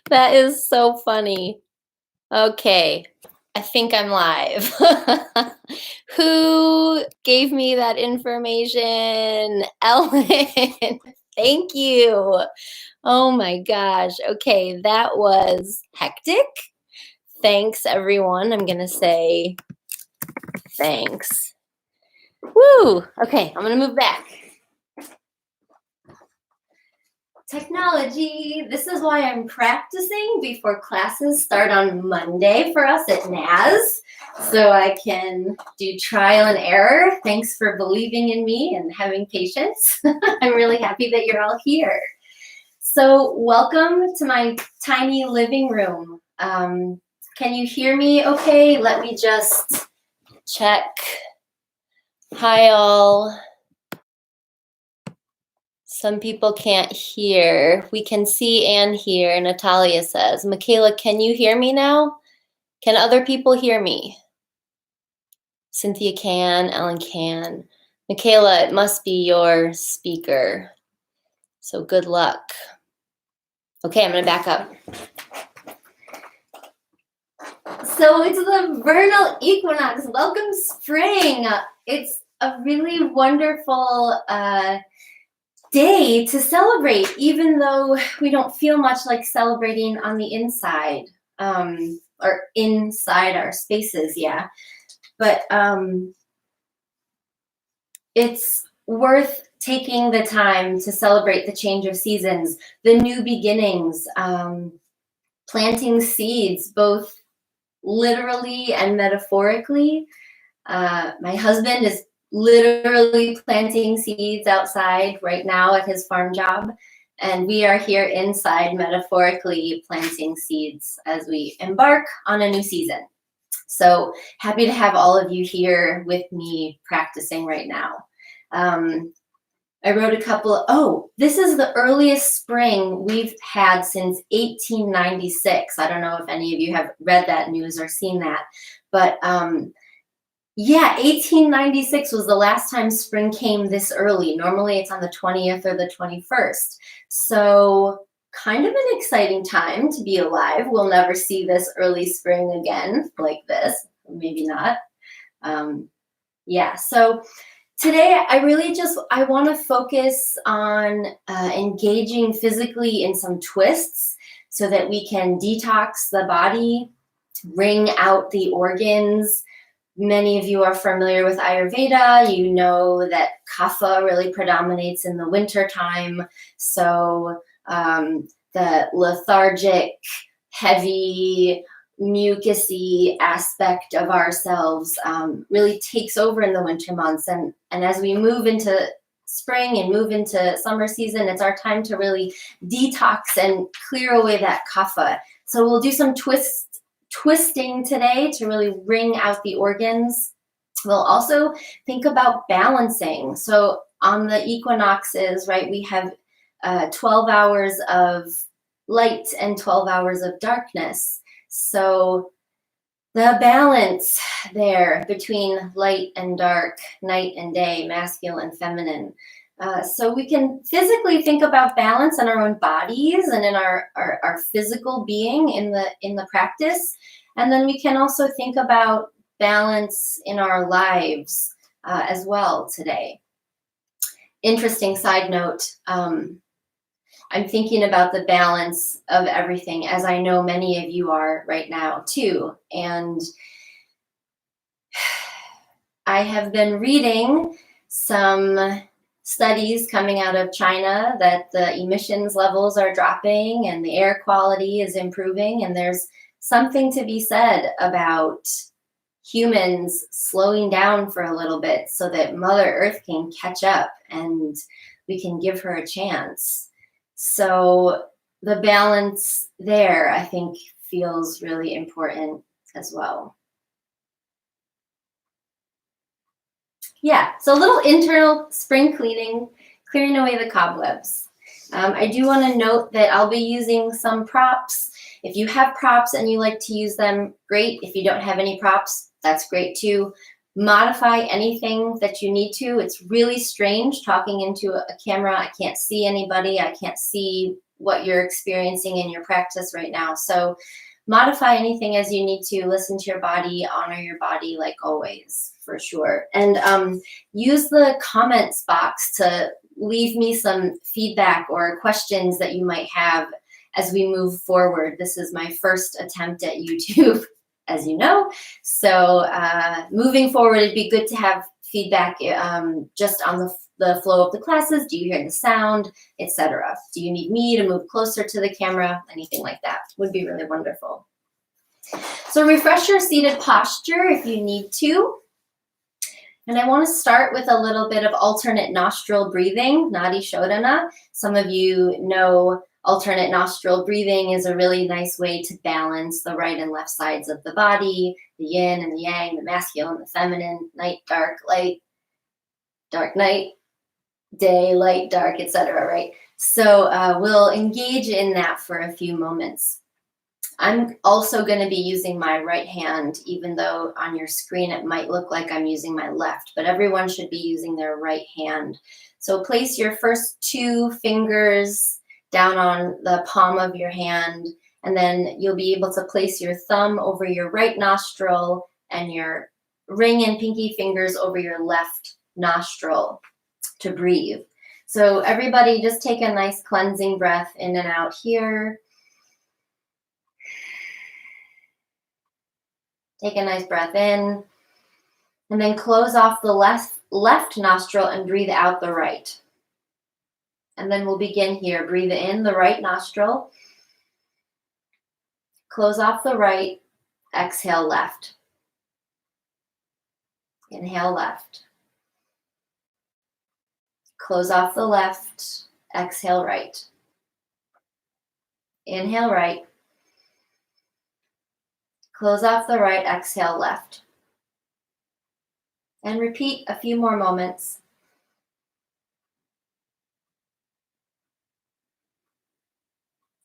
That is so funny. Okay, I think I'm live. Who gave me that information? Ellen. Thank you. Oh my gosh. Okay, that was hectic. Thanks, everyone. I'm going to say thanks. Woo. Okay, I'm going to move back. Technology. This is why I'm practicing before classes start on Monday for us at NAS, so I can do trial and error. Thanks for believing in me and having patience. I'm really happy that you're all here. So welcome to my tiny living room. Can you hear me okay? Let me just check. Hi all. Some people can't hear. We can see and hear, Natalia says. Michaela, can you hear me now? Can other people hear me? Cynthia can, Ellen can. Michaela, it must be your speaker. So good luck. Okay, I'm gonna back up. So it's the vernal equinox. Welcome spring. It's a really wonderful day to celebrate, even though we don't feel much like celebrating on the inside, or inside our spaces, yeah. But it's worth taking the time to celebrate the change of seasons, the new beginnings, planting seeds, both literally and metaphorically. My husband is literally planting seeds outside right now at his farm job, and we are here inside metaphorically planting seeds as we embark on a new season. So happy to have all of you here with me practicing right now. I wrote a couple, this is the earliest spring we've had since 1896. I don't know if any of you have read that news or seen that, but yeah, 1896 was the last time spring came this early. Normally it's on the 20th or the 21st. So kind of an exciting time to be alive. We'll never see this early spring again like this. Maybe not. Yeah, so today I want to focus on engaging physically in some twists so that we can detox the body, wring out the organs. Many of you are familiar with Ayurveda. You know that kapha really predominates in the winter time. So the lethargic, heavy, mucusy aspect of ourselves really takes over in the winter months. And as we move into spring and move into summer season, it's our time to really detox and clear away that kapha. So we'll do some twisting today to really wring out the organs. We'll also think about balancing. So on the equinoxes, right, we have 12 hours of light and 12 hours of darkness. So the balance there between light and dark, night and day, masculine and feminine. So we can physically think about balance in our own bodies and in our physical being in the practice. And then we can also think about balance in our lives as well today. Interesting side note, I'm thinking about the balance of everything, as I know many of you are right now too. And I have been reading some studies coming out of China that the emissions levels are dropping and the air quality is improving, and there's something to be said about humans slowing down for a little bit so that Mother Earth can catch up and we can give her a chance. So the balance there, I think, feels really important as well. Yeah, so a little internal spring cleaning, clearing away the cobwebs. I do want to note that I'll be using some props. If you have props and you like to use them, great. If you don't have any props, that's great too. modify anything that you need to. It's really strange talking into a camera. I can't see anybody. I can't see what you're experiencing in your practice right now. So modify anything as you need to. Listen to your body, honor your body like always, for sure. And use the comments box to leave me some feedback or questions that you might have as we move forward. This is my first attempt at YouTube, as you know. So moving forward, it'd be good to have feedback just on the flow of the classes. Do you hear the sound, etc.? Do you need me to move closer to the camera? Anything like that would be really wonderful. So refresh your seated posture if you need to. And I want to start with a little bit of alternate nostril breathing, Nadi Shodhana. Some of you know alternate nostril breathing is a really nice way to balance the right and left sides of the body, the yin and the yang, the masculine and the feminine, night, dark, light, dark, night, day, light, dark, etc. Right? So we'll engage in that for a few moments. I'm also going to be using my right hand, even though on your screen it might look like I'm using my left, but everyone should be using their right hand. So place your first 2 fingers down on the palm of your hand, and then you'll be able to place your thumb over your right nostril and your ring and pinky fingers over your left nostril to breathe. So everybody just take a nice cleansing breath in and out here. Take a nice breath in, and then close off the left nostril and breathe out the right. And then we'll begin here. Breathe in the right nostril. Close off the right. Exhale left. Inhale left. Close off the left. Exhale right. Inhale right. Close off the right. Exhale left. And repeat a few more moments.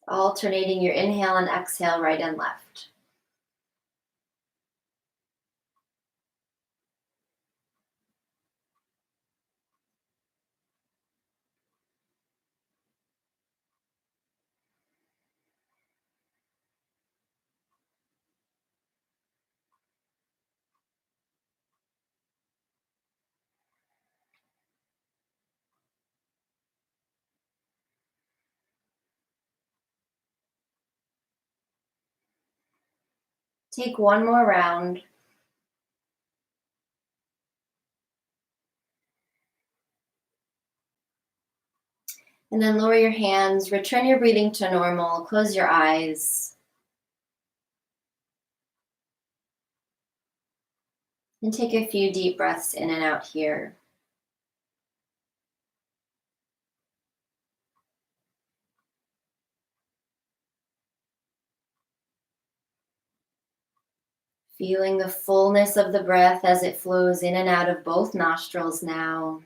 Alternating your inhale and exhale, right and left. Take one more round. And then lower your hands, return your breathing to normal, close your eyes. And take a few deep breaths in and out here. Feeling the fullness of the breath as it flows in and out of both nostrils now.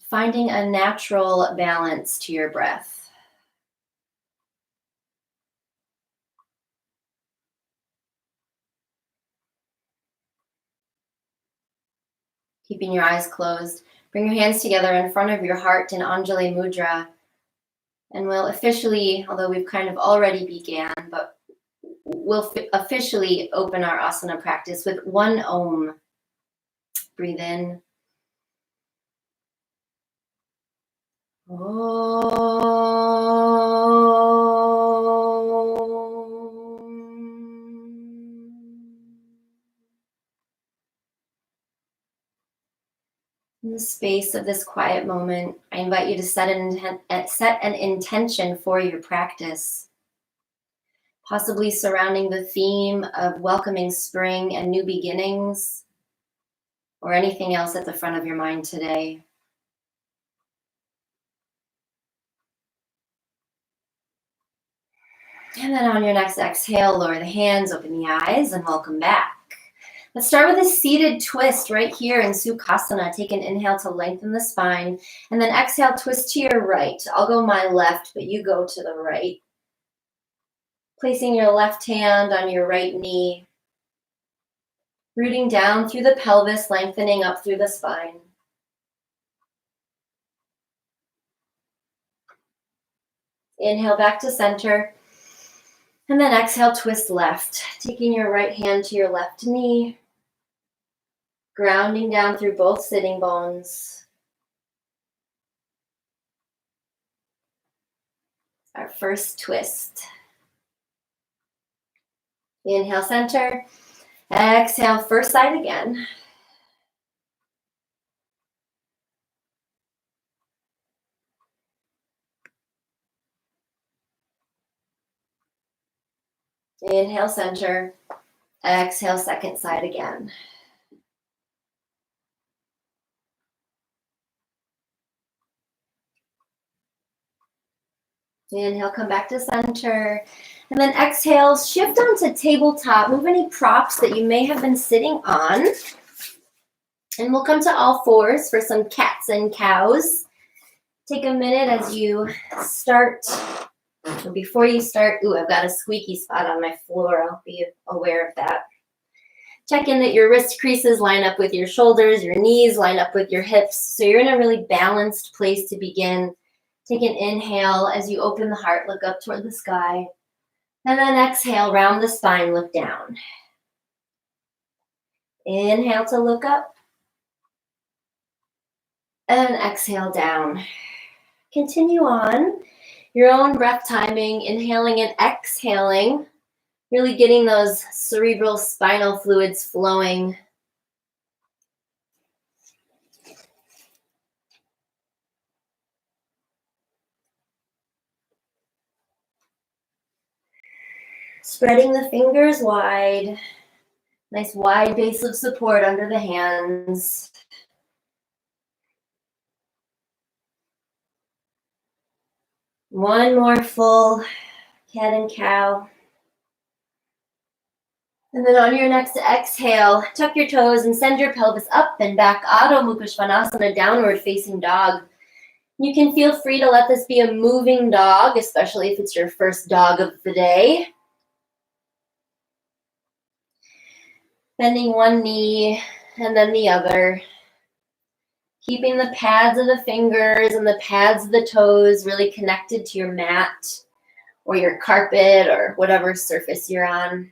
Finding a natural balance to your breath. Keeping your eyes closed. Bring your hands together in front of your heart in Anjali Mudra. And we'll officially, although we've kind of already began, but we'll officially open our asana practice with one Om. Breathe in. In the space of this quiet moment, I invite you to set an intention for your practice, possibly surrounding the theme of welcoming spring and new beginnings, or anything else at the front of your mind today. And then on your next exhale, lower the hands, open the eyes, and welcome back. Let's start with a seated twist right here in Sukhasana. Take an inhale to lengthen the spine, and then exhale, twist to your right. I'll go my left, but you go to the right. Placing your left hand on your right knee, Rooting down through the pelvis, lengthening up through the spine. Inhale back to center. And then exhale, twist left. Taking your right hand to your left knee. Grounding down through both sitting bones. Our first twist. Inhale, center. Exhale, first side again. Inhale, center. Exhale, second side again. Inhale, come back to center. And then exhale, shift onto tabletop. Move any props that you may have been sitting on. And we'll come to all fours for some cats and cows. Take a minute as you start. Before you start, I've got a squeaky spot on my floor. I'll be aware of that. Check in that your wrist creases line up with your shoulders, your knees line up with your hips. So you're in a really balanced place to begin. Take an inhale as you open the heart, look up toward the sky. And then exhale, round the spine, look down. Inhale to look up. And exhale down. Continue on your own breath timing, inhaling and exhaling, really getting those cerebral spinal fluids flowing. Spreading the fingers wide. Nice wide base of support under the hands. One more full cat and cow. And then on your next exhale, tuck your toes and send your pelvis up and back. Adho Mukha Svanasana, downward facing dog. You can feel free to let this be a moving dog, especially if it's your first dog of the day. Bending one knee and then the other. Keeping the pads of the fingers and the pads of the toes really connected to your mat or your carpet or whatever surface you're on.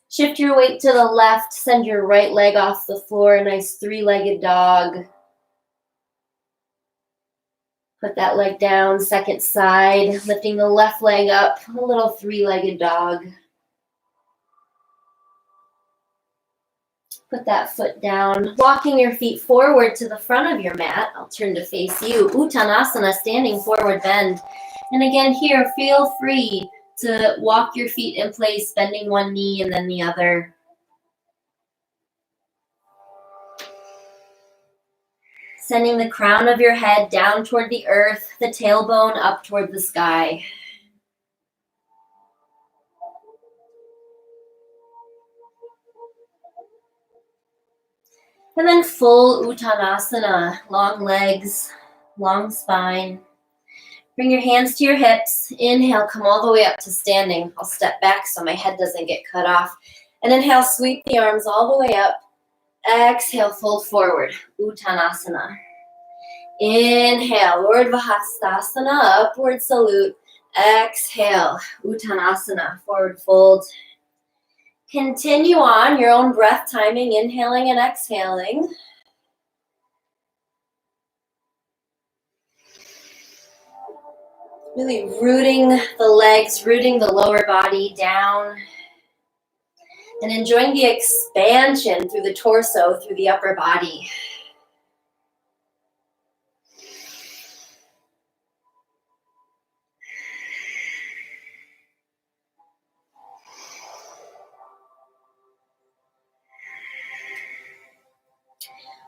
Shift your weight to the left, send your right leg off the floor, a nice three-legged dog. Put that leg down, second side, lifting the left leg up, a little three-legged dog. Put that foot down, walking your feet forward to the front of your mat. I'll turn to face you. Uttanasana, standing forward bend. And again here, feel free to walk your feet in place, bending one knee and then the other. Sending the crown of your head down toward the earth, the tailbone up toward the sky. And then full Uttanasana, long legs, long spine. Bring your hands to your hips. Inhale, come all the way up to standing. I'll step back so my head doesn't get cut off. And inhale, sweep the arms all the way up. Exhale, fold forward, Uttanasana. Inhale, Urdhva Hastasana, upward salute. Exhale, Uttanasana, forward fold. Continue on your own breath timing, inhaling and exhaling. Really rooting the legs, rooting the lower body down. And enjoying the expansion through the torso, through the upper body.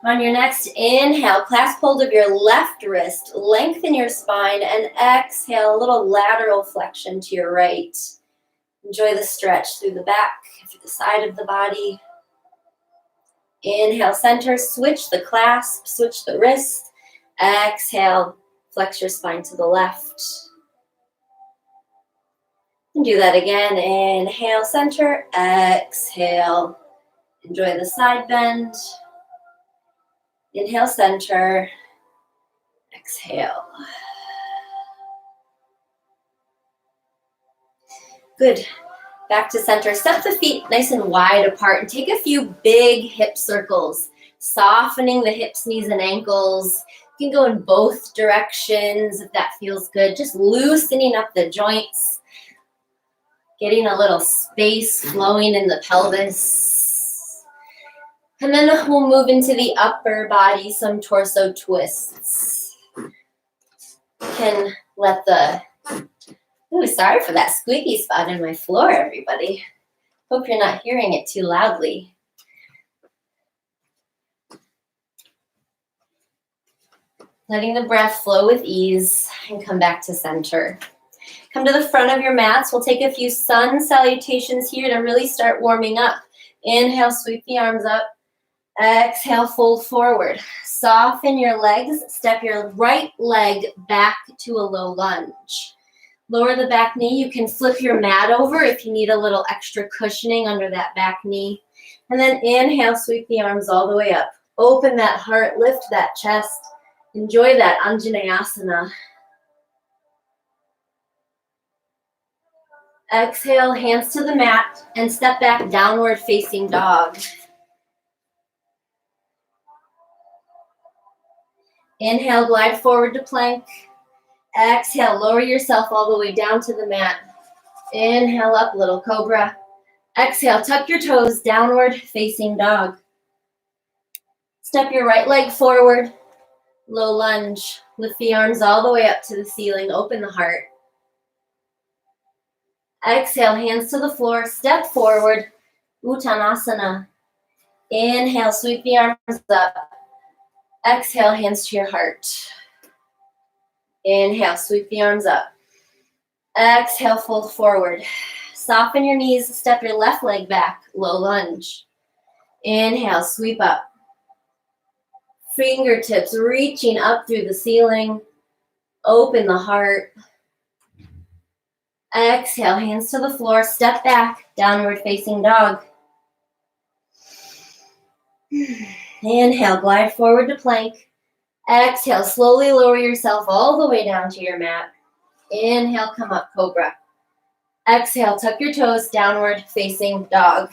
On your next inhale, clasp hold of your left wrist, lengthen your spine, and exhale, a little lateral flexion to your right. Enjoy the stretch through the back, through the side of the body. Inhale, center, switch the clasp, switch the wrist. Exhale, flex your spine to the left. And do that again. Inhale, center, exhale, Enjoy the side bend. Inhale, center. Exhale. Good. Back to center. Step the feet nice and wide apart and take a few big hip circles, softening the hips, knees, and ankles. You can go in both directions if that feels good. Just loosening up the joints, getting a little space flowing in the pelvis. And then we'll move into the upper body, some torso twists. You can let the Ooh, sorry for that squeaky spot in my floor, everybody. Hope you're not hearing it too loudly. Letting the breath flow with ease and come back to center. Come to the front of your mats. We'll take a few sun salutations here to really start warming up. Inhale, sweep the arms up. Exhale, fold forward. Soften your legs. Step your right leg back to a low lunge. Lower the back knee. You can flip your mat over if you need a little extra cushioning under that back knee. And then inhale, sweep the arms all the way up. Open that heart, lift that chest. Enjoy that Anjaneyasana. Exhale, hands to the mat and step back, downward facing dog. Inhale, glide forward to plank. Exhale, lower yourself all the way down to the mat. Inhale up, little cobra. Exhale, tuck your toes, downward facing dog. Step your right leg forward, low lunge. Lift the arms all the way up to the ceiling, open the heart. Exhale, hands to the floor, step forward, Uttanasana. Inhale, sweep the arms up. Exhale, hands to your heart. Inhale, sweep the arms up. Exhale, fold forward. Soften your knees, step your left leg back, low lunge. Inhale, sweep up. Fingertips reaching up through the ceiling. Open the heart. Exhale, hands to the floor, step back, downward facing dog. Inhale, glide forward to plank. Exhale, slowly lower yourself all the way down to your mat. Inhale, come up, cobra. Exhale, tuck your toes, downward facing dog.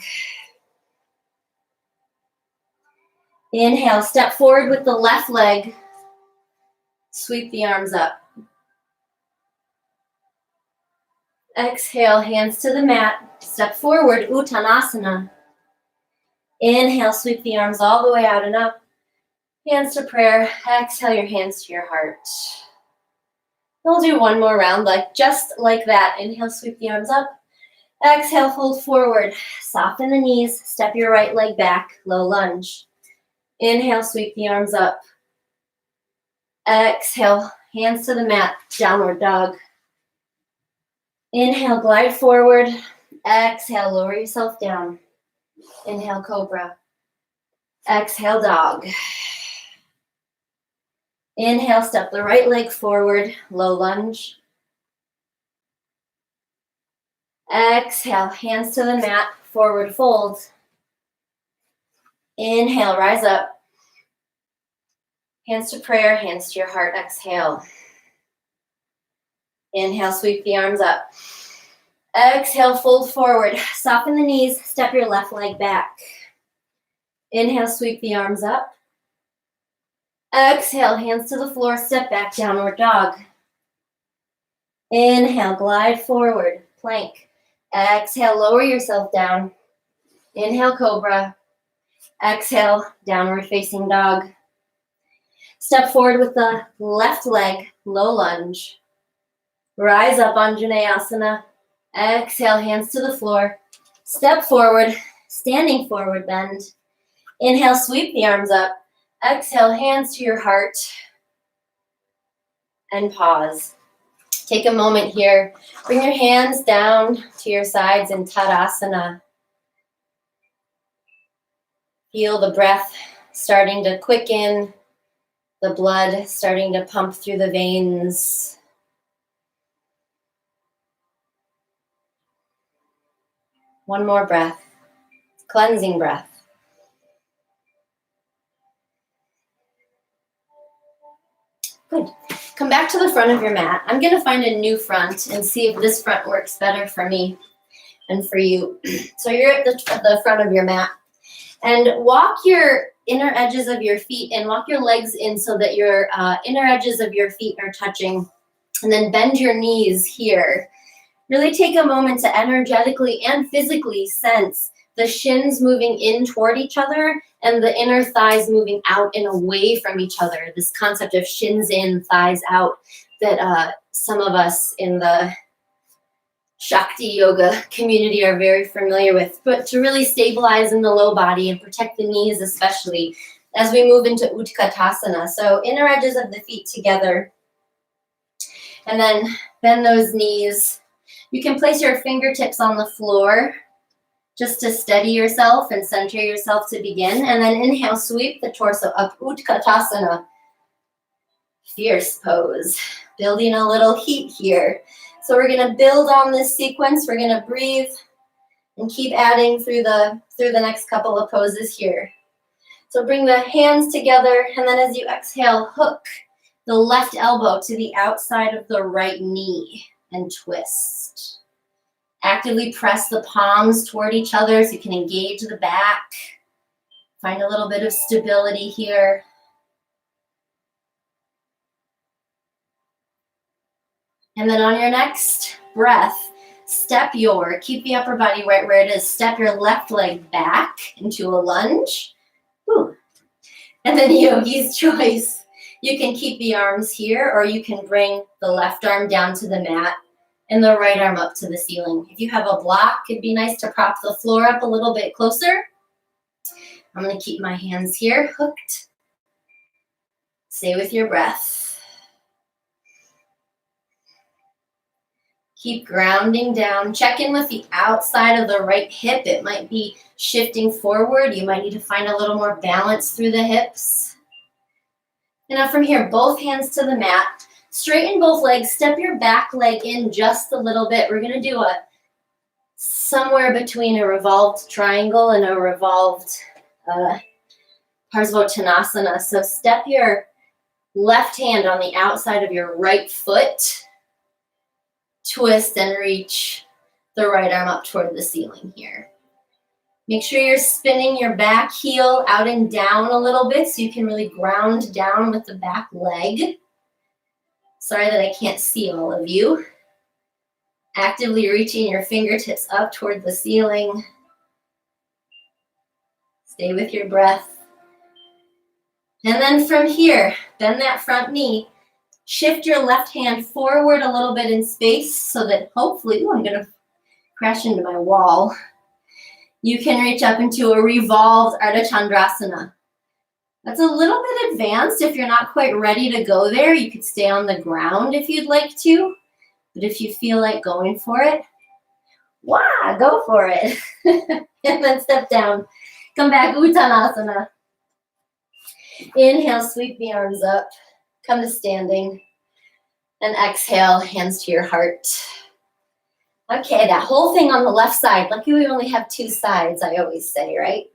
Inhale, step forward with the left leg. Sweep the arms up. Exhale, hands to the mat. Step forward, Uttanasana. Inhale, sweep the arms all the way out and up. Hands to prayer. Exhale your hands to your heart. We'll do one more round, just like that. Inhale, sweep the arms up. Exhale, fold forward. Soften the knees. Step your right leg back, low lunge. Inhale, sweep the arms up. Exhale, hands to the mat, downward dog. Inhale, glide forward. Exhale, lower yourself down. Inhale, cobra. Exhale, dog. Inhale, step the right leg forward, low lunge. Exhale, hands to the mat, forward fold. Inhale, rise up. Hands to prayer, hands to your heart, exhale. Inhale, sweep the arms up. Exhale, fold forward. Soften the knees, step your left leg back. Inhale, sweep the arms up. Exhale, hands to the floor, step back, downward dog. Inhale, glide forward, plank. Exhale, lower yourself down. Inhale, cobra. Exhale, downward facing dog. Step forward with the left leg, low lunge. Rise up, Anjaneyasana. Exhale, hands to the floor. Step forward, standing forward bend. Inhale, sweep the arms up. Exhale, hands to your heart. And pause. Take a moment here. Bring your hands down to your sides in Tadasana. Feel the breath starting to quicken, the blood starting to pump through the veins. One more breath, cleansing breath. Good. Come back to the front of your mat. I'm going to find a new front and see if this front works better for me and for you. So you're at the front of your mat. And walk your inner edges of your feet and walk your legs in so that your inner edges of your feet are touching. And then bend your knees here. Really take a moment to energetically and physically sense the shins moving in toward each other and the inner thighs moving out and away from each other. This concept of shins in, thighs out, that some of us in the Shakti yoga community are very familiar with, but to really stabilize in the low body and protect the knees especially as we move into Utkatasana. So inner edges of the feet together and then bend those knees. You can place your fingertips on the floor just to steady yourself and center yourself to begin. And then inhale, sweep the torso up, Utkatasana. Fierce pose, building a little heat here. So we're gonna build on this sequence. We're gonna breathe and keep adding through the next couple of poses here. So bring the hands together, and then as you exhale, hook the left elbow to the outside of the right knee and twist. Actively press the palms toward each other so you can engage the back. Find a little bit of stability here. And then on your next breath, keep the upper body right where it is. Step your left leg back into a lunge. Whew. And then yogi's choice. You can keep the arms here, or you can bring the left arm down to the mat and the right arm up to the ceiling. If you have a block, it'd be nice to prop the floor up a little bit closer. I'm gonna keep my hands here hooked. Stay with your breath. Keep grounding down. Check in with the outside of the right hip. It might be shifting forward. You might need to find a little more balance through the hips. And now from here, both hands to the mat. Straighten both legs. Step your back leg in just a little bit. We're going to do somewhere between a revolved triangle and a revolved Parsvottanasana. So step your left hand on the outside of your right foot. Twist and reach the right arm up toward the ceiling here. Make sure you're spinning your back heel out and down a little bit so you can really ground down with the back leg. Sorry that I can't see all of you. Actively reaching your fingertips up toward the ceiling. Stay with your breath. And then from here, bend that front knee. Shift your left hand forward a little bit in space so that hopefully, I'm going to crash into my wall. You can reach up into a revolved Ardha Chandrasana. That's a little bit advanced. If you're not quite ready to go there, you could stay on the ground if you'd like to. But if you feel like going for it, go for it. And then step down. Come back, Uttanasana. Inhale, sweep the arms up. Come to standing. And exhale, hands to your heart. Okay, that whole thing on the left side. Lucky we only have two sides, I always say, right?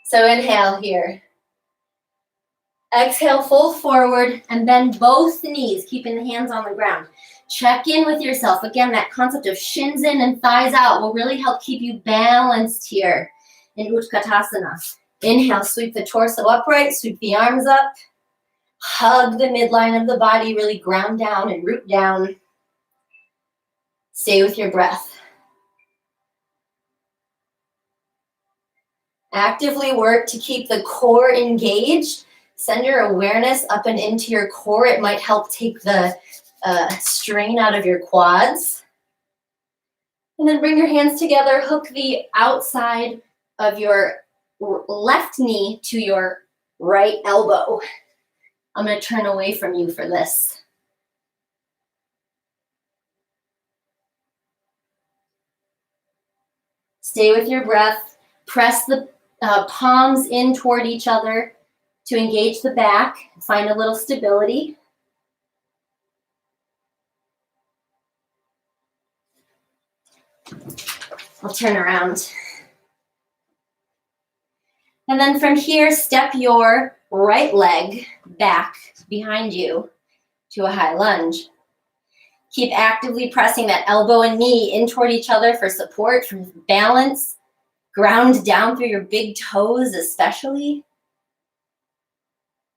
So inhale here. Exhale, fold forward, and bend both knees, keeping the hands on the ground. Check in with yourself. Again, that concept of shins in and thighs out will really help keep you balanced here in Utkatasana. Inhale, sweep the torso upright, sweep the arms up. Hug the midline of the body, really ground down and root down. Stay with your breath. Actively work to keep the core engaged. Send your awareness up and into your core. It might help take the strain out of your quads. And then bring your hands together. Hook the outside of your left knee to your right elbow. I'm going to turn away from you for this. Stay with your breath. Press the palms in toward each other to engage the back. Find a little stability. I'll turn around. And then from here, step your right leg back behind you to a high lunge. Keep actively pressing that elbow and knee in toward each other for support, for balance. Ground down through your big toes especially.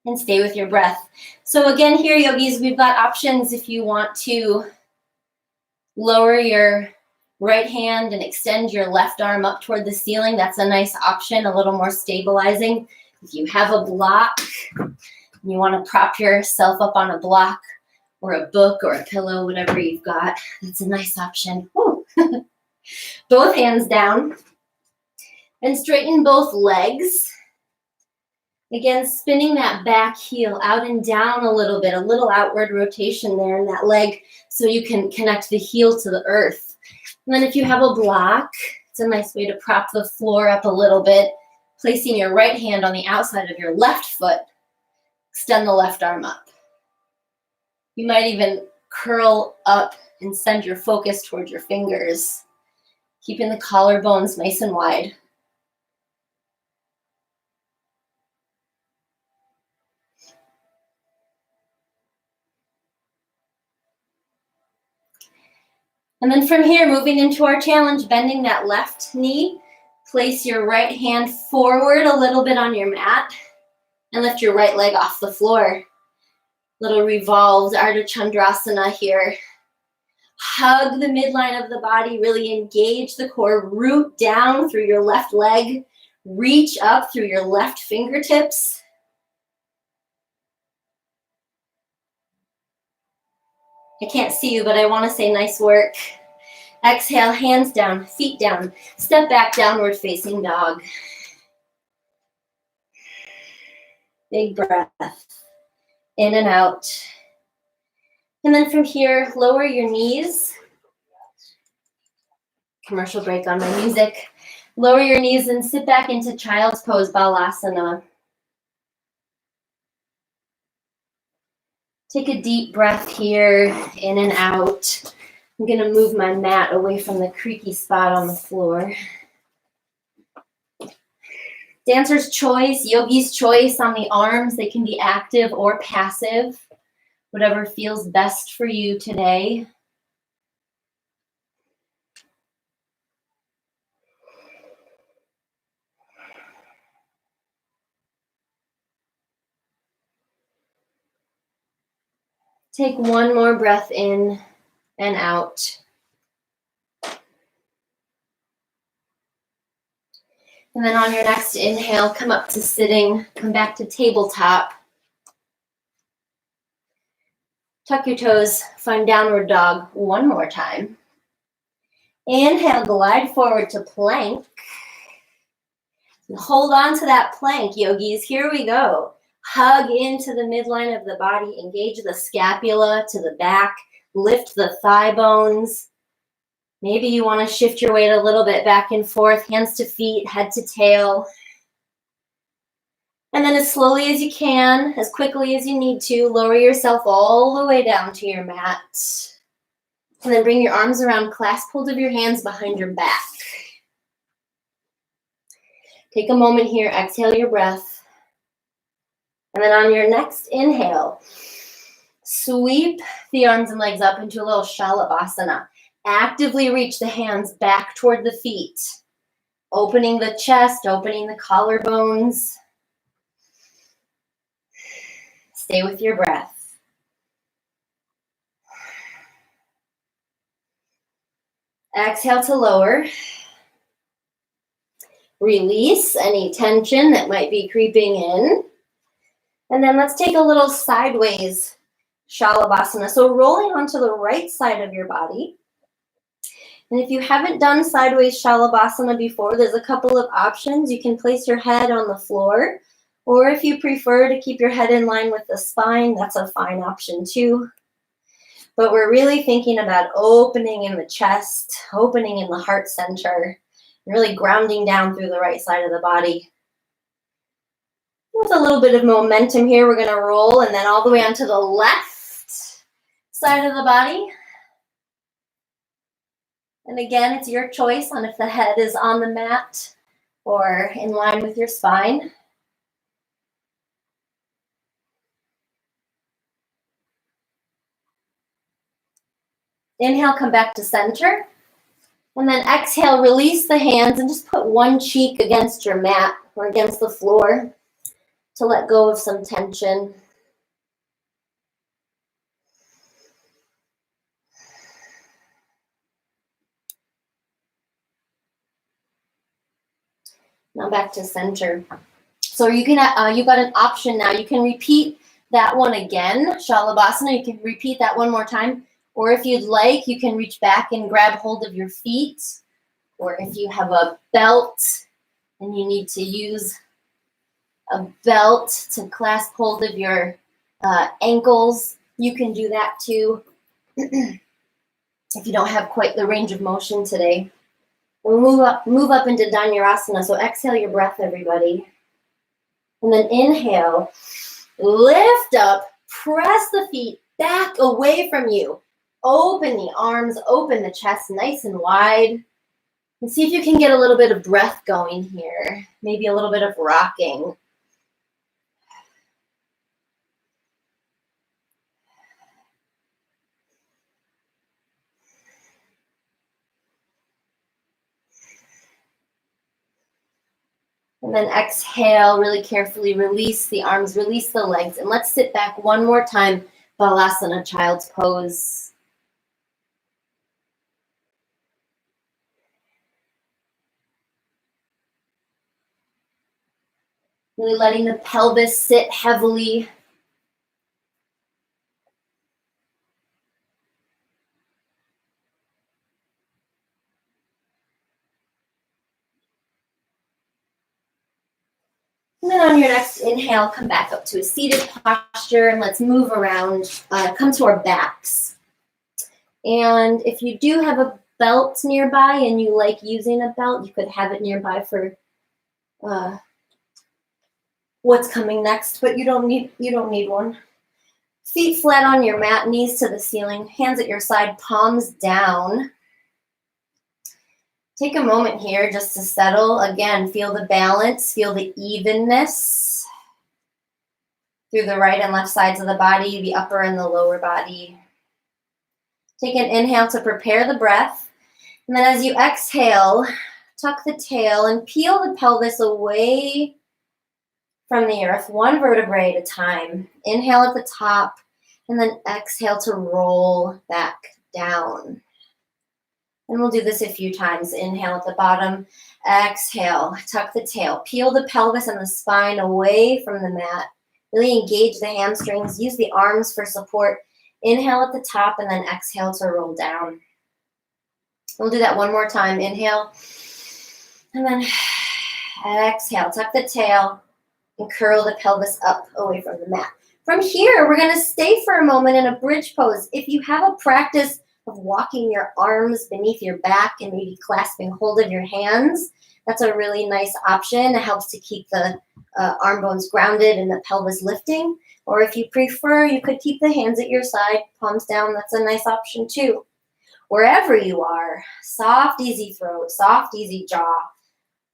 And stay with your breath. So again here, yogis, we've got options if you want to lower your right hand and extend your left arm up toward the ceiling. That's a nice option, a little more stabilizing. If you have a block, and you want to prop yourself up on a block or a book or a pillow, whatever you've got, that's a nice option. Both hands down. And straighten both legs. Again, spinning that back heel out and down a little outward rotation there in that leg so you can connect the heel to the earth. And then if you have a block, it's a nice way to prop the floor up a little bit, placing your right hand on the outside of your left foot. Extend the left arm up. You might even curl up and send your focus towards your fingers, keeping the collarbones nice and wide. And then from here, moving into our challenge, bending that left knee, place your right hand forward a little bit on your mat and lift your right leg off the floor. Little revolved Ardha Chandrasana here. Hug the midline of the body, really engage the core, root down through your left leg, reach up through your left fingertips. I can't see you, but I want to say nice work. Exhale, hands down, feet down. Step back, downward facing dog. Big breath. In and out. And then from here, lower your knees. Commercial break on my music. Lower your knees and sit back into child's pose, Balasana. Take a deep breath here, in and out. I'm going to move my mat away from the creaky spot on the floor. Dancer's choice, yogi's choice on the arms. They can be active or passive, whatever feels best for you today. Take one more breath in and out. And then on your next inhale, come up to sitting, come back to tabletop. Tuck your toes, find downward dog one more time. Inhale, glide forward to plank. And hold on to that plank, yogis. Here we go. Hug into the midline of the body, engage the scapula to the back, lift the thigh bones. Maybe you want to shift your weight a little bit back and forth, hands to feet, head to tail. And then as slowly as you can, as quickly as you need to, lower yourself all the way down to your mat. And then bring your arms around, clasp hold of your hands behind your back. Take a moment here, exhale your breath. And then on your next inhale, sweep the arms and legs up into a little Shalabhasana. Actively reach the hands back toward the feet, opening the chest, opening the collarbones. Stay with your breath. Exhale to lower. Release any tension that might be creeping in. And then let's take a little sideways Shalabhasana. So rolling onto the right side of your body. And if you haven't done sideways Shalabhasana before, there's a couple of options. You can place your head on the floor, or if you prefer to keep your head in line with the spine, that's a fine option too. But we're really thinking about opening in the chest, opening in the heart center, and really grounding down through the right side of the body. With a little bit of momentum here, we're going to roll and then all the way onto the left side of the body. And again, it's your choice on if the head is on the mat or in line with your spine. Inhale, come back to center. And then exhale, release the hands and just put one cheek against your mat or against the floor to let go of some tension. Now back to center. So you can you've got an option now. You can repeat that one again, Shalabhasana. You can repeat that one more time. Or if you'd like, you can reach back and grab hold of your feet. Or if you have a belt and you need to use a belt to clasp hold of your ankles, you can do that too. If you don't have quite the range of motion today. We'll move up into Dhanurasana. So exhale your breath, everybody. And then inhale, lift up, press the feet back away from you. Open the arms, open the chest nice and wide. And see if you can get a little bit of breath going here. Maybe a little bit of rocking. And then exhale, really carefully release the arms, release the legs. And let's sit back one more time, Balasana, child's pose. Really letting the pelvis sit heavily. And then on your next inhale, come back up to a seated posture and let's move around, come to our backs. And if you do have a belt nearby and you like using a belt, you could have it nearby for what's coming next, but you don't need one. Feet flat on your mat, knees to the ceiling, hands at your side, palms down. Take a moment here just to settle. Again, feel the balance, feel the evenness through the right and left sides of the body, the upper and the lower body. Take an inhale to prepare the breath. And then as you exhale, tuck the tail and peel the pelvis away from the earth, one vertebrae at a time. Inhale at the top, and then exhale to roll back down. And we'll do this a few times. Inhale at the bottom, exhale, tuck the tail, peel the pelvis and the spine away from the mat. Really engage the hamstrings, use the arms for support. Inhale at the top and then exhale to roll down. We'll do that one more time. Inhale, and then exhale, tuck the tail and curl the pelvis up away from the mat. From here, we're gonna stay for a moment in a bridge pose. If you have a practice of walking your arms beneath your back and maybe clasping hold of your hands, that's a really nice option. It helps to keep the arm bones grounded and the pelvis lifting. Or if you prefer, you could keep the hands at your side, palms down. That's a nice option too. Wherever you are, soft, easy throat, soft, easy jaw,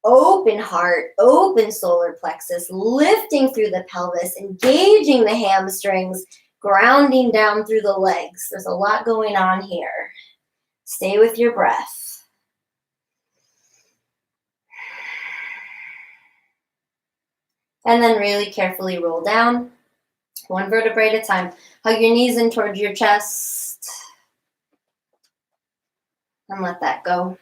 open heart, open solar plexus, lifting through the pelvis, engaging the hamstrings, grounding down through the legs. There's a lot going on here. Stay with your breath. And then really carefully roll down, one vertebrae at a time. Hug your knees in towards your chest. And let that go.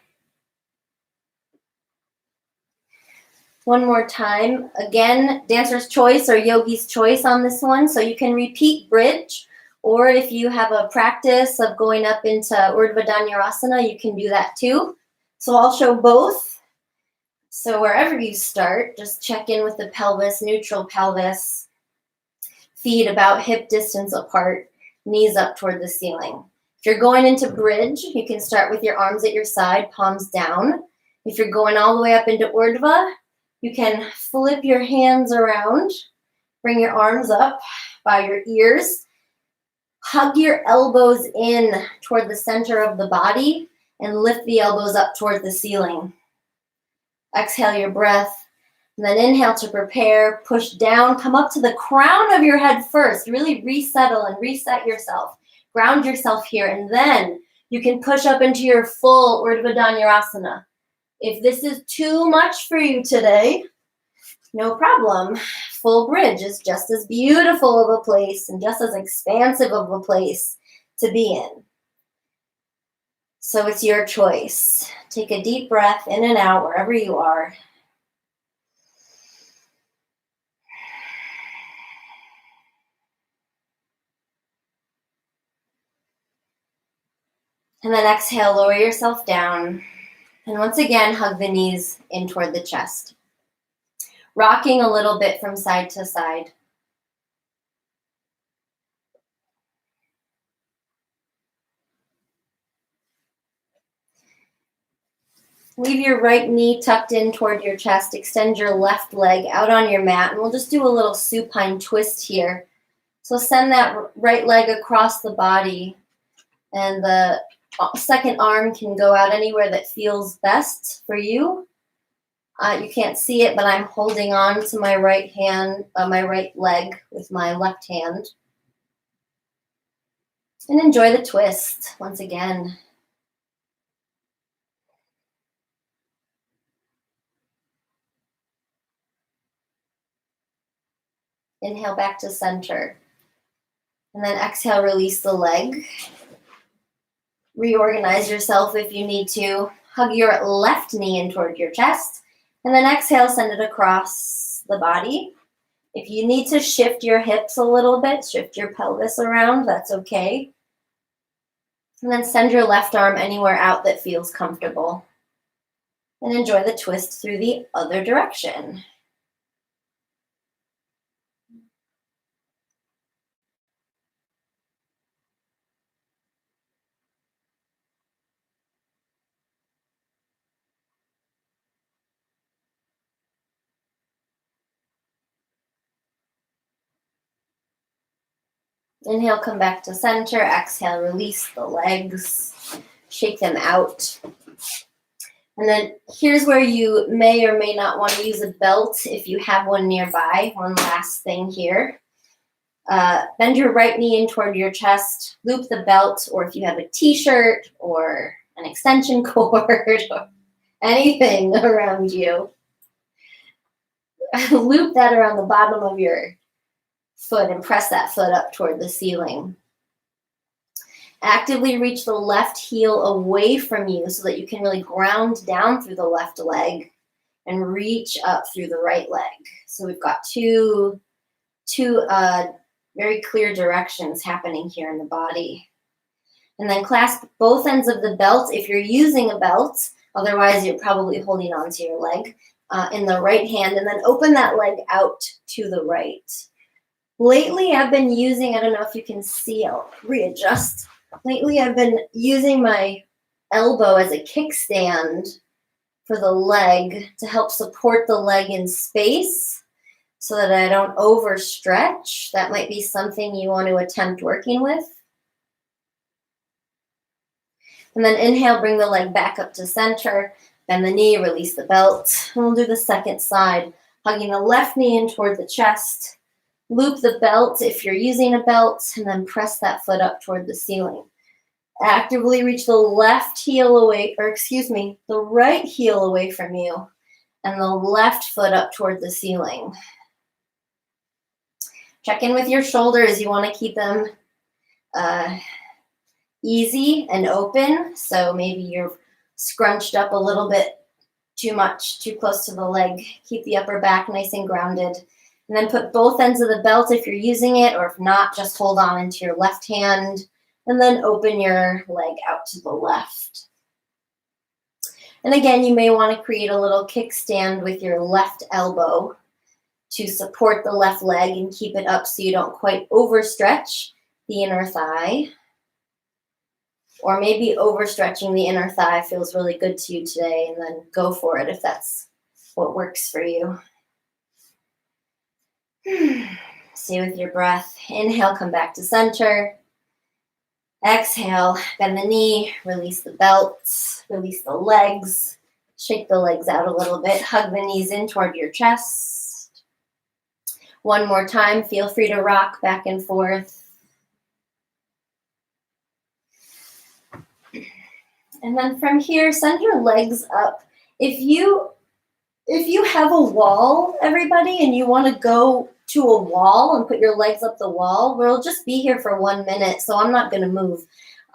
One more time. Again, dancer's choice or yogi's choice on this one. So you can repeat bridge, or if you have a practice of going up into Urdhva Dhanurasana, you can do that too. So I'll show both. So wherever you start, just check in with the pelvis, neutral pelvis, feet about hip distance apart, knees up toward the ceiling. If you're going into bridge, you can start with your arms at your side, palms down. If you're going all the way up into Urdhva, you can flip your hands around, bring your arms up by your ears, hug your elbows in toward the center of the body, and lift the elbows up toward the ceiling. Exhale your breath. And then inhale to prepare. Push down. Come up to the crown of your head first. Really resettle and reset yourself. Ground yourself here. And then you can push up into your full Urdhva Dhanurasana. If this is too much for you today, no problem. Full bridge is just as beautiful of a place and just as expansive of a place to be in. So it's your choice. Take a deep breath in and out wherever you are. And then exhale, lower yourself down. And once again, hug the knees in toward the chest. Rocking a little bit from side to side. Leave your right knee tucked in toward your chest. Extend your left leg out on your mat. And we'll just do a little supine twist here. So send that right leg across the body. And the second arm can go out anywhere that feels best for you. You can't see it, but I'm holding on to my right hand, my right leg with my left hand. And enjoy the twist once again. Inhale back to center. And then exhale, release the leg. Reorganize yourself if you need to. Hug your left knee in toward your chest. And then exhale, send it across the body. If you need to shift your hips a little bit, shift your pelvis around, that's okay. And then send your left arm anywhere out that feels comfortable. And enjoy the twist through the other direction. Inhale, come back to center. Exhale, release the legs. Shake them out. And then here's where you may or may not want to use a belt if you have one nearby. One last thing here. Bend your right knee in toward your chest. Loop the belt, or if you have a t-shirt or an extension cord or anything around you, loop that around the bottom of your foot and press that foot up toward the ceiling. Actively reach the left heel away from you so that you can really ground down through the left leg and reach up through the right leg. So we've got two very clear directions happening here in the body. And then clasp both ends of the belt if you're using a belt. Otherwise, you're probably holding onto your leg in the right hand, and then open that leg out to the right. Lately, I've been using, I don't know if you can see, I'll readjust. Lately, I've been using my elbow as a kickstand for the leg to help support the leg in space so that I don't overstretch. That might be something you want to attempt working with. And then inhale, bring the leg back up to center. Bend the knee, release the belt. And we'll do the second side, hugging the left knee in toward the chest. Loop the belt if you're using a belt, and then press that foot up toward the ceiling. Actively reach the left heel away, the right heel away from you, and the left foot up toward the ceiling. Check in with your shoulders. You want to keep them easy and open. So maybe you're scrunched up a little bit too much, too close to the leg. Keep the upper back nice and grounded. And then put both ends of the belt if you're using it, or if not, just hold on into your left hand. And then open your leg out to the left. And again, you may want to create a little kickstand with your left elbow to support the left leg and keep it up so you don't quite overstretch the inner thigh. Or maybe overstretching the inner thigh feels really good to you today, and then go for it if that's what works for you. Stay with your breath. Inhale, come back to center. Exhale, bend the knee, release the belt, release the legs, Shake the legs out a little bit. Hug the knees in toward your chest. One more time. Feel free to rock back and forth. And then from here, send your legs up. If you have a wall, everybody, and you want to go to a wall and put your legs up the wall, we'll just be here for 1 minute, so I'm not going to move.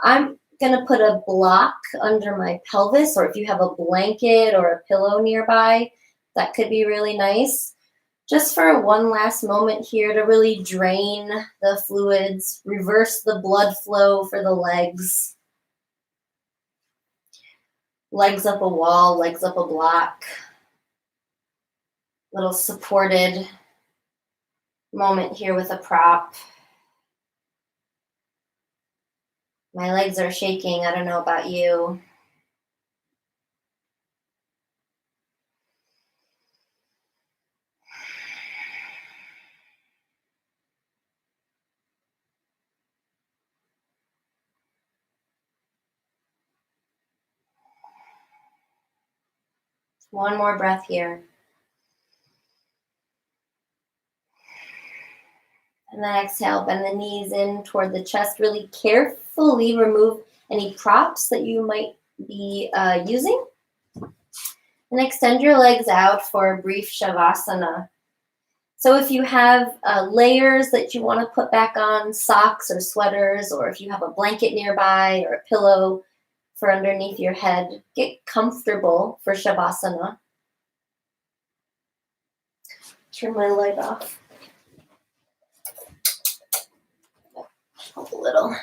I'm going to put a block under my pelvis, or if you have a blanket or a pillow nearby, that could be really nice. Just for one last moment here to really drain the fluids, reverse the blood flow for the legs. Legs up a wall, legs up a block. Little supported moment here with a prop. My legs are shaking. I don't know about you. One more breath here. And then exhale, bend the knees in toward the chest. Really carefully remove any props that you might be using. And extend your legs out for a brief Shavasana. So if you have layers that you want to put back on, socks or sweaters, or if you have a blanket nearby or a pillow for underneath your head, get comfortable for Shavasana. Turn my light off. Help a little.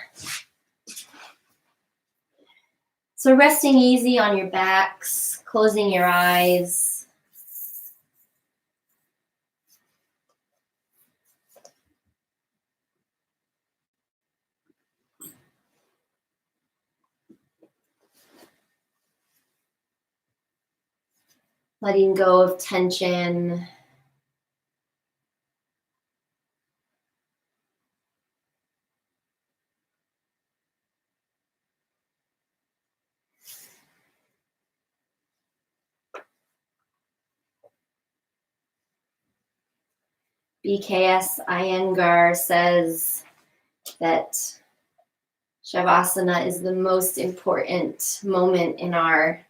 So resting easy on your backs, closing your eyes. Letting go of tension. BKS Iyengar says that Shavasana is the most important moment in our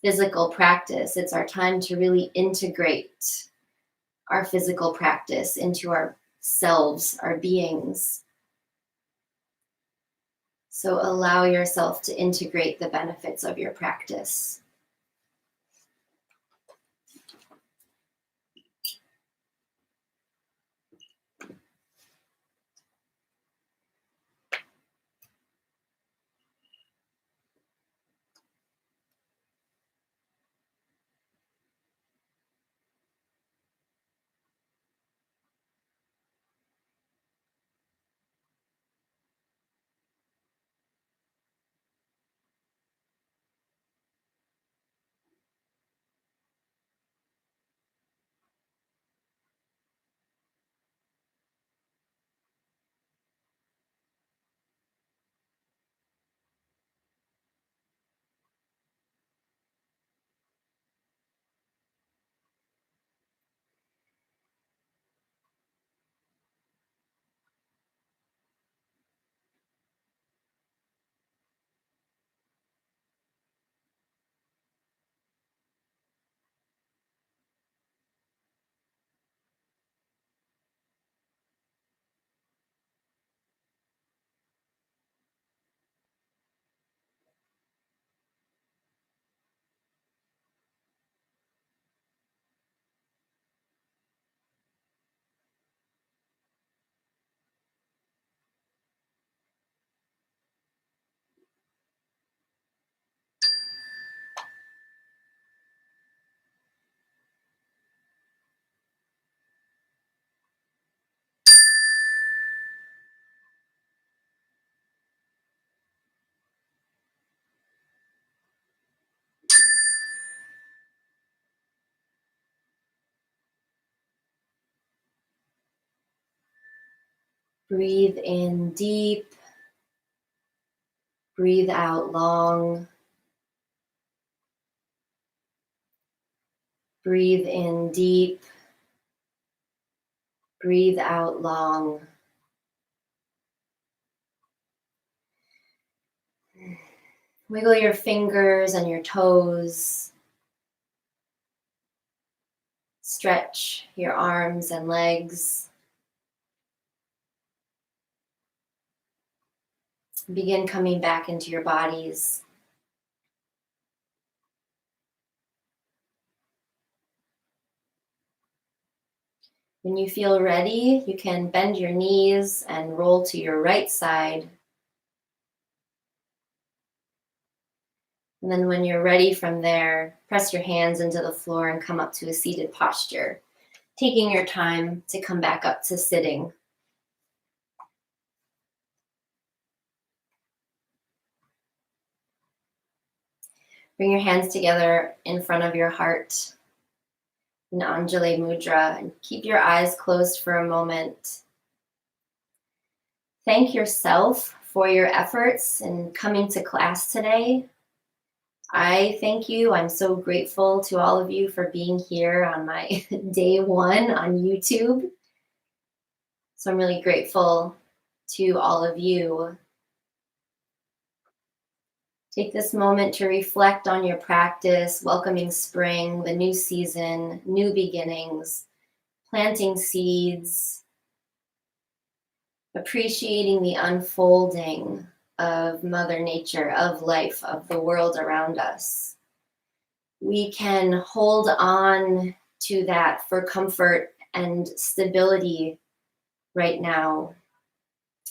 physical practice. It's our time to really integrate our physical practice into our selves, our beings. So allow yourself to integrate the benefits of your practice. Breathe in deep. Breathe out long. Breathe in deep. Breathe out long. Wiggle your fingers and your toes. Stretch your arms and legs. Begin coming back into your bodies. When you feel ready, you can bend your knees and roll to your right side. And then when you're ready from there, press your hands into the floor and come up to a seated posture, taking your time to come back up to sitting. Bring your hands together in front of your heart in Anjali Mudra and keep your eyes closed for a moment. Thank yourself for your efforts in coming to class today. I thank you. I'm so grateful to all of you for being here on my day one on YouTube. So I'm really grateful to all of you. Take this moment to reflect on your practice, welcoming spring, the new season, new beginnings, planting seeds, appreciating the unfolding of Mother Nature, of life, of the world around us. We can hold on to that for comfort and stability right now,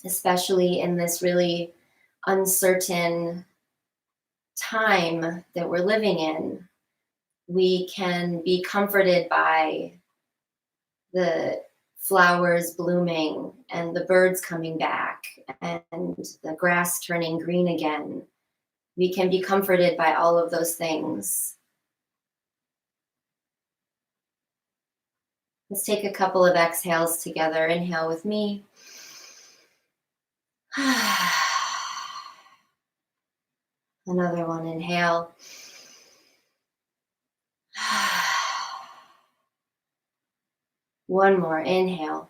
especially in this really uncertain time that we're living in. We can be comforted by the flowers blooming and the birds coming back and the grass turning green again. We can be comforted by all of those things. Let's take a couple of exhales together. Inhale with me. Another one, inhale. One more, inhale.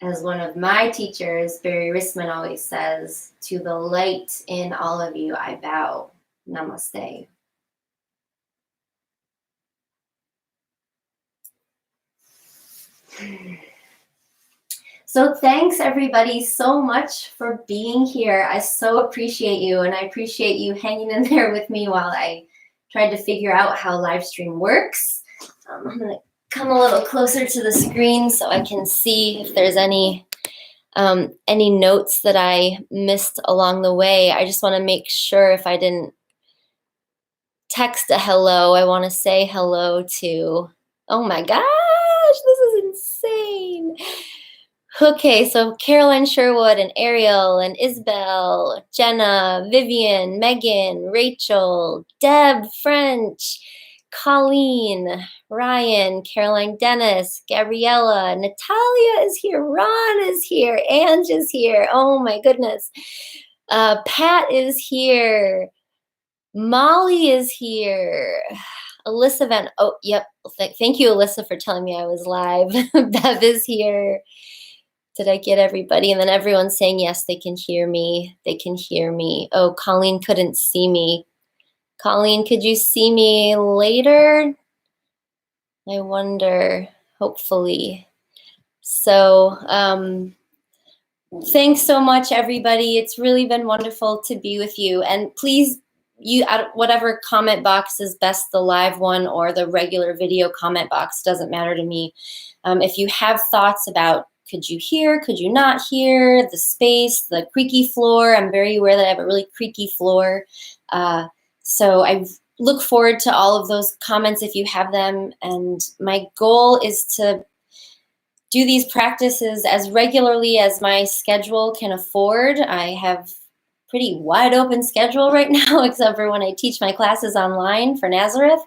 As one of my teachers, Barry Risman, always says, to the light in all of you, I bow. Namaste. So thanks everybody so much for being here. I so appreciate you, and I appreciate you hanging in there with me while I tried to figure out how live stream works. I'm gonna come a little closer to the screen so I can see if there's any notes that I missed along the way. I just want to make sure if I didn't text a hello, I want to say hello to, oh my gosh, this is insane. Okay, so Caroline Sherwood and Ariel and Isabel, Jenna, Vivian, Megan, Rachel, Deb French, Colleen, Ryan, Caroline Dennis, Gabriella, Natalia is here, Ron is here, Ange is here, oh my goodness. Pat is here, Molly is here, Alyssa Van, oh, yep, thank you, Alyssa, for telling me I was live. Bev is here. Did I get everybody? And then everyone's saying, yes, they can hear me. They can hear me. Oh, Colleen couldn't see me. Colleen, could you see me later? I wonder, hopefully. So thanks so much, everybody. It's really been wonderful to be with you. And please, you whatever comment box is best, the live one or the regular video comment box, doesn't matter to me. If you have thoughts about could you hear, could you not hear, the space, the creaky floor, I'm very aware that I have a really creaky floor. So I look forward to all of those comments if you have them. And my goal is to do these practices as regularly as my schedule can afford. I have pretty wide open schedule right now, except for when I teach my classes online for Nazareth.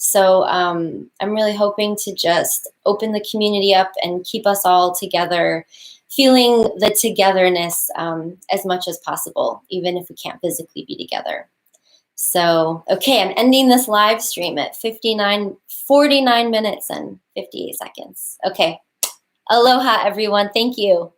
So I'm really hoping to just open the community up and keep us all together feeling the togetherness as much as possible, even if we can't physically be together. So, okay, I'm ending this live stream at 49 minutes and 58 seconds. Okay, aloha everyone, thank you.